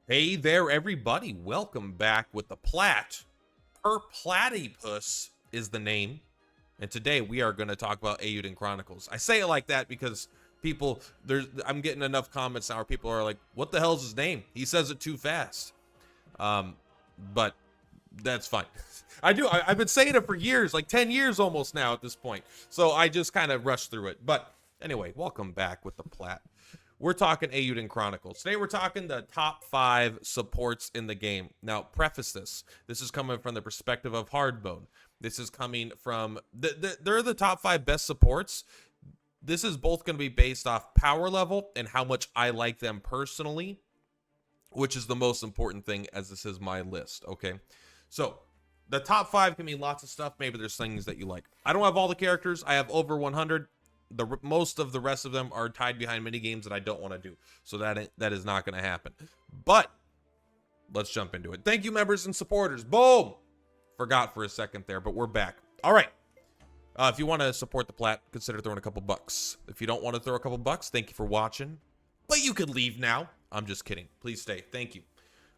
Hey there, everybody. Welcome back with the Plat. Purplatypus is the name. And today we are going to talk about Eiyuden Chronicles. I say it like that because I'm getting enough comments now where people are like, what the hell's his name? He says it too fast. But that's fine. I've been saying it for years, like 10 years almost now at this point. So I just kind of rushed through it. But anyway, welcome back with the Plat. We're talking Eiyuden Chronicles. Today we're talking the top 5 supports in the game. Now, preface this. This is coming from the perspective of hard mode. This is coming from... they're the top 5 best supports. This is both going to be based off power level and how much I like them personally, which is the most important thing as this is my list, okay? So, the top 5 can mean lots of stuff. Maybe there's things that you like. I don't have all the characters. I have over 100. Most of the rest of them are tied behind mini games that I don't want to do. So that is not going to happen. But let's jump into it. Thank you, members and supporters. Boom! Forgot for a second there, but we're back. All right. If you want to support the Plat, consider throwing a couple bucks. If you don't want to throw a couple bucks, thank you for watching. But you could leave now. I'm just kidding. Please stay. Thank you.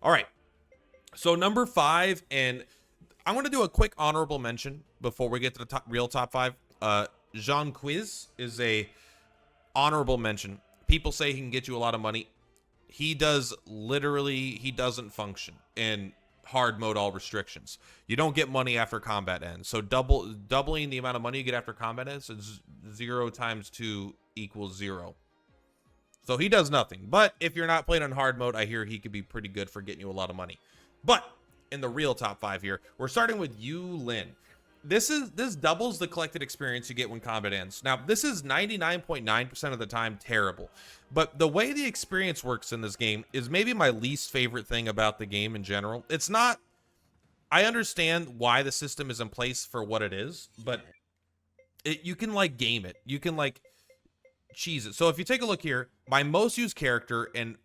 All right. So number 5, and I'm going to do a quick honorable mention before we get to the real top 5. Jean Quiz is a honorable mention. People say he can get you a lot of money. He doesn't function in hard mode all restrictions. You don't get money after combat ends. So doubling the amount of money you get after combat ends is 0 times 2 equals 0. So he does nothing. But if you're not playing on hard mode, I hear he could be pretty good for getting you a lot of money. But in the real top 5 here, we're starting with Ulin. This doubles the collected experience you get when combat ends. Now, this is 99.9% of the time terrible. But the way the experience works in this game is maybe my least favorite thing about the game in general. It's not... I understand why the system is in place for what it is, but you can, like, game it. You can, like, cheese it. So if you take a look here, my most used character and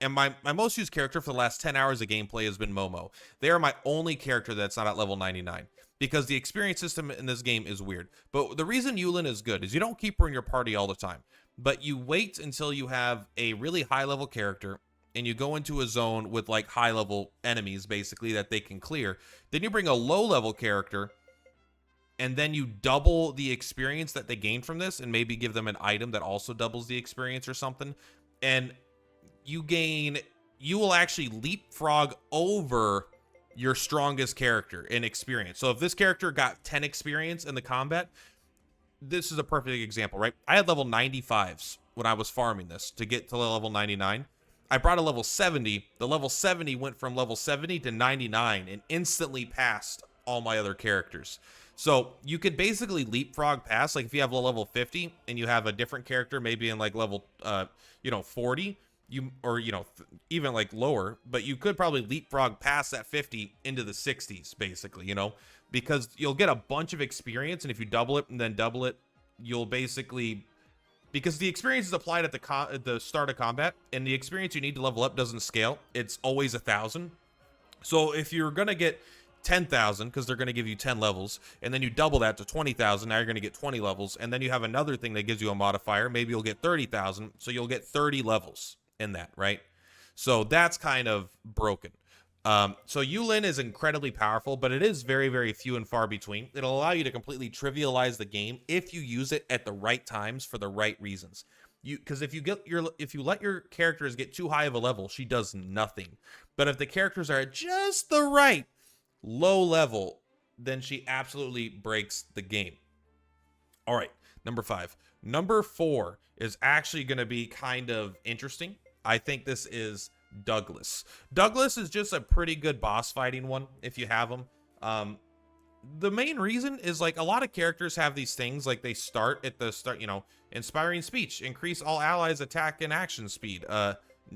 my most used character for the last 10 hours of gameplay has been Momo. They are my only character that's not at level 99. Because the experience system in this game is weird. But the reason Ulin is good is you don't keep her in your party all the time. But you wait until you have a really high-level character, and you go into a zone with, like, high-level enemies, basically, that they can clear. Then you bring a low-level character, and then you double the experience that they gain from this, and maybe give them an item that also doubles the experience or something. And you will actually leapfrog over your strongest character in experience. So if this character got 10 experience in the combat, this is a perfect example, right? I had level 95s when I was farming this to get to level 99. I brought a level 70. The level 70 went from level 70 to 99 and instantly passed all my other characters. So you could basically leapfrog past, like if you have a level 50 and you have a different character, maybe in like level, 40, even like lower, but you could probably leapfrog past that 50 into the 60s, basically, because you'll get a bunch of experience, and if you double it and then double it, you'll basically, because the experience is applied at the start of combat, and the experience you need to level up doesn't scale. It's always 1,000. So if you're gonna get 10,000, because they're going to give you 10 levels, and then you double that to 20,000, now you're going to get 20 levels, and then you have another thing that gives you a modifier, maybe you'll get 30,000, so you'll get 30 levels in that, right? So that's kind of broken. So Ulin is incredibly powerful, but it is very, very few and far between. It'll allow you to completely trivialize the game if you use it at the right times for the right reasons. Because if you let your characters get too high of a level, she does nothing. But if the characters are at just the right low level, then she absolutely breaks the game. All right, number 5. Number 4 is actually going to be kind of interesting. I think this is Douglas. Douglas is just a pretty good boss fighting one if you have him. The main reason is, like, a lot of characters have these things, like they start at the start, inspiring speech, increase all allies attack and action speed,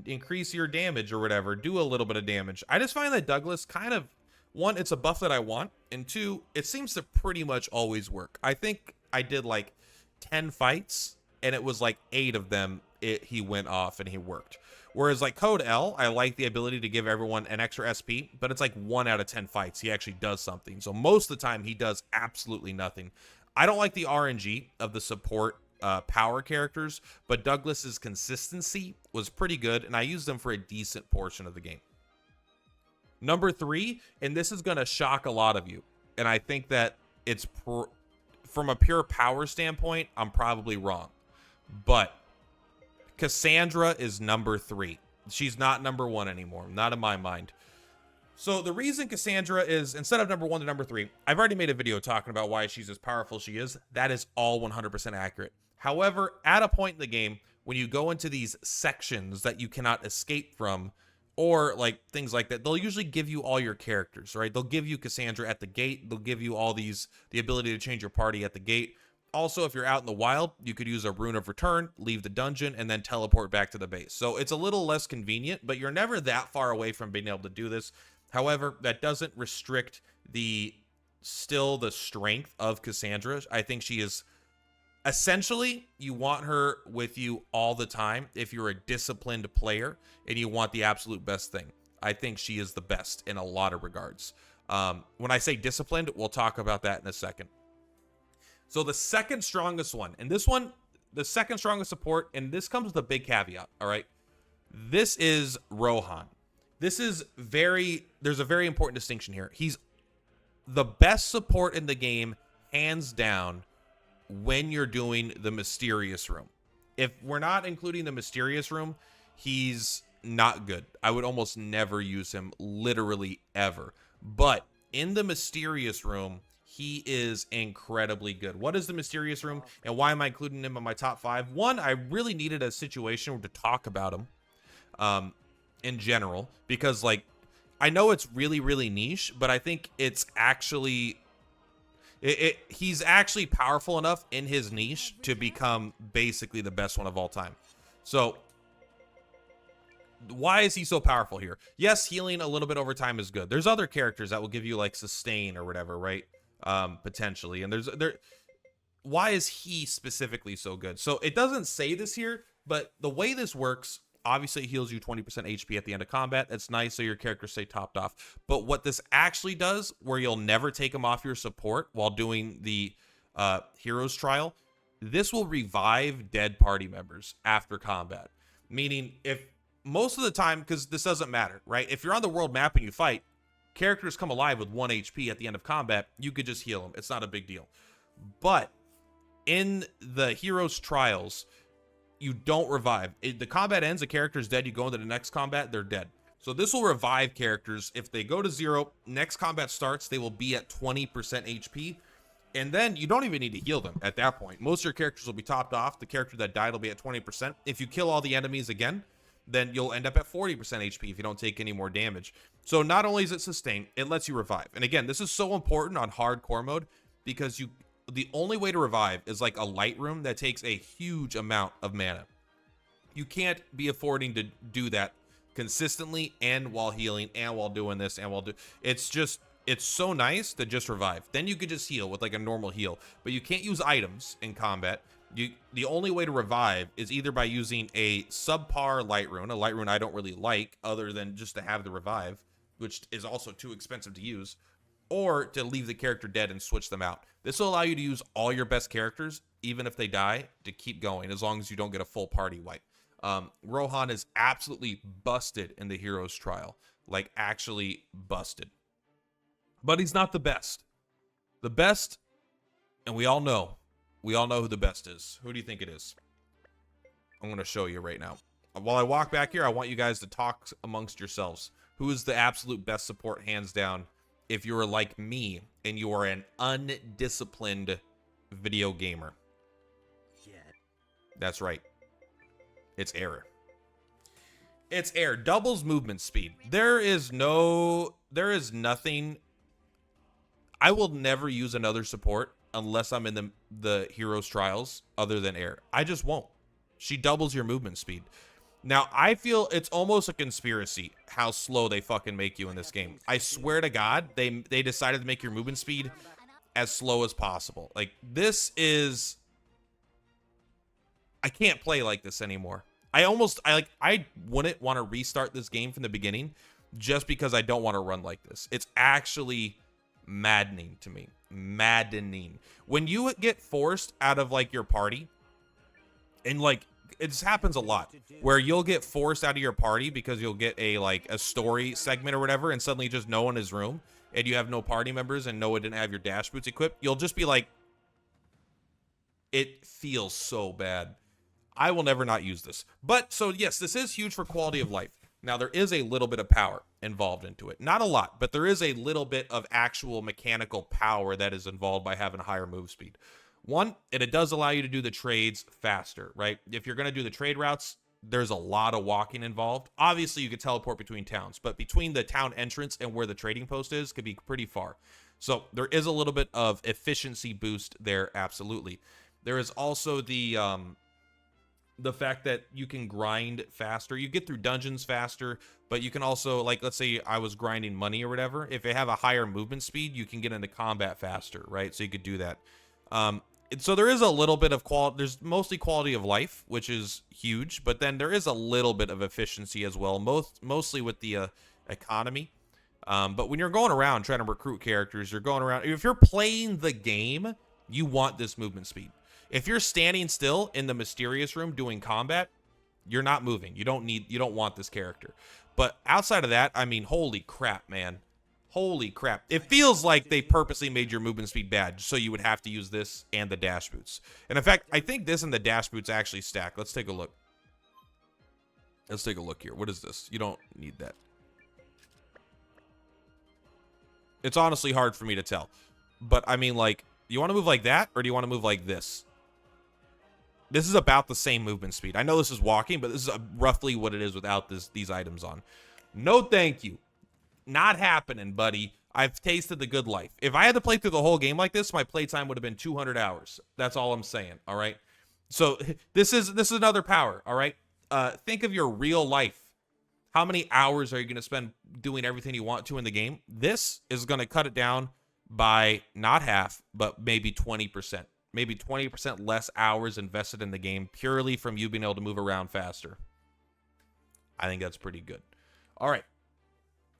increase your damage or whatever, do a little bit of damage. I just find that Douglas kind of, 1, it's a buff that I want, and 2, it seems to pretty much always work. I think I did like 10 fights, and it was like 8 of them he went off and he worked. Whereas like Code L, I like the ability to give everyone an extra SP, but it's like 1 out of 10 fights he actually does something. So most of the time he does absolutely nothing. I don't like the RNG of the support power characters, but Douglas's consistency was pretty good, and I used them for a decent portion of the game. Number 3, and this is going to shock a lot of you, and I think that it's from a pure power standpoint, I'm probably wrong, but Cassandra is number 3. She's not number 1 anymore, not in my mind. So the reason Cassandra is, instead of number 1 to number 3, I've already made a video talking about why she's as powerful as she is. That is all 100% accurate. However, at a point in the game, when you go into these sections that you cannot escape from, or like things like that, they'll usually give you all your characters, right? They'll give you Cassandra at the gate. They'll give you all the ability to change your party at the gate. Also, if you're out in the wild, you could use a rune of return, leave the dungeon, and then teleport back to the base. So it's a little less convenient, but you're never that far away from being able to do this. However, that doesn't restrict the strength of Cassandra. I think she is essentially, you want her with you all the time if you're a disciplined player and you want the absolute best thing. I think she is the best in a lot of regards. When I say disciplined, we'll talk about that in a second. So the second strongest one, and this one, the second strongest support, and this comes with a big caveat, all right? This is Rohan. This is there's a very important distinction here. He's the best support in the game, hands down, when you're doing the mysterious room. If we're not including the mysterious room, he's not good. I would almost never use him, literally ever. But in the mysterious room, he is incredibly good. What is the mysterious room, and why am I including him in my top 5? One, I really needed a situation to talk about him in general, because like I know it's really, really niche, but I think it's actually he's actually powerful enough in his niche to become basically the best one of all time. So why is he so powerful here? Yes, healing a little bit over time is good. There's other characters that will give you like sustain or whatever, right? Potentially. And why is he specifically so good? So it doesn't say this here, but the way this works, obviously it heals you 20% HP at the end of combat. That's nice, so your characters stay topped off. But what this actually does, where you'll never take him off your support while doing the hero's trial, this will revive dead party members after combat. Meaning, if most of the time, because this doesn't matter, right? If you're on the world map and you fight, characters come alive with 1 HP at the end of combat, you could just heal them. It's not a big deal. But in the hero's trials, you don't revive. The combat ends, the character's dead, you go into the next combat, they're dead. So this will revive characters. If they go to 0, next combat starts, they will be at 20% HP. And then you don't even need to heal them at that point. Most of your characters will be topped off. The character that died will be at 20%. If you kill all the enemies again, then you'll end up at 40% HP if you don't take any more damage. So not only is it sustain, it lets you revive. And again, this is so important on hardcore mode because the only way to revive is like a light room that takes a huge amount of mana. You can't be affording to do that consistently and while healing and while doing this and while it's so nice to just revive. Then you could just heal with like a normal heal, but you can't use items in combat. The only way to revive is either by using a subpar light rune, a light rune I don't really like other than just to have the revive, which is also too expensive to use, or to leave the character dead and switch them out. This will allow you to use all your best characters, even if they die, to keep going, as long as you don't get a full party wipe. Rohan is absolutely busted in the hero's trial, like actually busted. But he's not the best. The best, and we all know who the best is. Who do you think it is? I'm going to show you right now. While I walk back here, I want you guys to talk amongst yourselves. Who is the absolute best support, hands down, if you're like me and you are an undisciplined video gamer? Yeah. That's right. It's Air. It's Air. Doubles movement speed. There is nothing. I will never use another support unless I'm in the hero's trials other than Air. I just won't. She doubles your movement speed. Now, I feel it's almost a conspiracy how slow they fucking make you in this game. I swear to God, they decided to make your movement speed as slow as possible. Like, this is... I can't play like this anymore. I wouldn't want to restart this game from the beginning just because I don't want to run like this. It's actually maddening to me. Maddening. When you get forced out of like your party And like, it just happens a lot where you'll get forced out of your party because you'll get a story segment or whatever, and suddenly just no one in his room and you have no party members and no one didn't have your dash boots equipped. You'll just be like, it feels so bad. I will never not use this. But so yes, this is huge for quality of life. Now there is a little bit of power involved into it. Not a lot, but there is a little bit of actual mechanical power that is involved by having a higher move speed. One, and it does allow you to do the trades faster, right? If you're going to do the trade routes, there's a lot of walking involved. Obviously, you could teleport between towns, but between the town entrance and where the trading post is could be pretty far. So there is a little bit of efficiency boost there, absolutely. There is also the fact that you can grind faster. You get through dungeons faster, but you can also, like, let's say I was grinding money or whatever. If you have a higher movement speed, you can get into combat faster, right? So you could do that. So there is a little bit of quality. There's mostly quality of life, which is huge, but then there is a little bit of efficiency as well, mostly with the economy. But when you're going around trying to recruit characters, you're going around. If you're playing the game, you want this movement speed. If you're standing still in the mysterious room doing combat, you're not moving. You don't want this character. But outside of that, I mean, holy crap, man. Holy crap. It feels like they purposely made your movement speed bad so you would have to use this and the dash boots. And in fact, I think this and the dash boots actually stack. Let's take a look. Let's take a look here. What is this? You don't need that. It's honestly hard for me to tell. But I mean, like, do you want to move like that or do you want to move like this? This is about the same movement speed. I know this is walking, but this is roughly what it is without these items on. No thank you. Not happening, buddy. I've tasted the good life. If I had to play through the whole game like this, my playtime would have been 200 hours. That's all I'm saying, all right? So this is another power, all right? Think of your real life. How many hours are you going to spend doing everything you want to in the game? This is going to cut it down by not half, but maybe 20%. Maybe 20% less hours invested in the game purely from you being able to move around faster. I think that's pretty good. All right.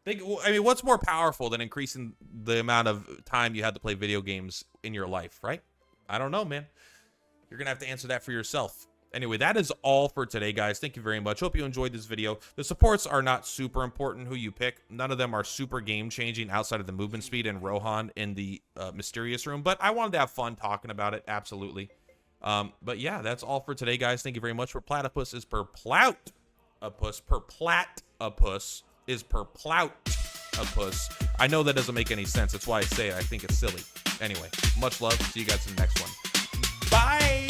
I mean, what's more powerful than increasing the amount of time you had to play video games in your life, right? I don't know, man. You're going to have to answer that for yourself. Anyway, that is all for today, guys. Thank you very much. Hope you enjoyed this video. The supports are not super important who you pick. None of them are super game-changing outside of the movement speed and Rohan in the mysterious room. But I wanted to have fun talking about it, absolutely. But yeah, that's all for today, guys. Thank you very much. Purplatypus is Purplatypus. Purplatypus is Purplatypus. I know that doesn't make any sense. That's why I say it. I think it's silly. Anyway, much love. See you guys in the next one. Bye!